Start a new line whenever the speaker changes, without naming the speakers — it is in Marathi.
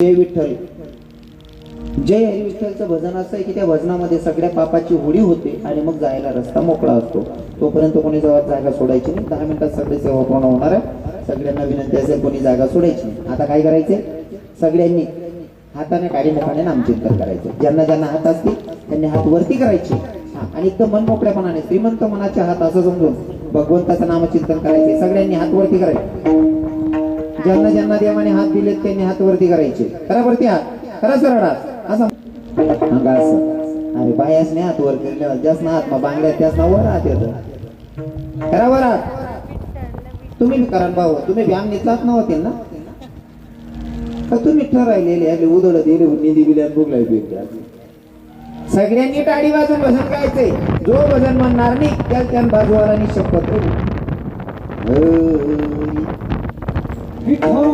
जय विठ्ठल जय हरी विठ्ठलचं भजन असं आहे की त्या भजनामध्ये सगळ्या पापाची होळी होते आणि मग जायला रस्ता मोकळा असतो. तोपर्यंत कोणी जवळ जागा सोडायची नाही. 10 मिनिटात सगळे सेवा पूर्ण होणार आहे. सगळ्यांना विनंती असेल कोणी जागा सोडायची नाही. आता काय करायचे, सगळ्यांनी हाताने काडी मुखाने नामचिंतन करायचे. ज्यांना ज्यांना हात असतील त्यांनी हात वरती करायचे आणि एकदम मन मोकळेपणाने श्रीमंत मनाचे हात असं समजून भगवंताचं नामचिंतन करायचे. सगळ्यांनी हात वरती करायचे. ज्यांना ज्यांना देवाने हात दिलेत त्यांनी हात वरती करायचे. करा वरती हात, करा सरळ हात असं. अरे बायास नाही हात वर केले जास्त ना हात मग बांगड्यात त्यास ना वर हात येतो. करा वर हात. तुम्ही करा भाऊ, तुम्ही व्यायाम नेतात नव्हते ना, तर तुम्ही ठरायलेले उदळ दिले निधी बिल्यात भोगलाय. सगळ्यांनी टाळी वाजून भजन गायचंय. जो भजन म्हणणार नाही त्याला त्या बाजूवाला शपथ.
विठ्ठल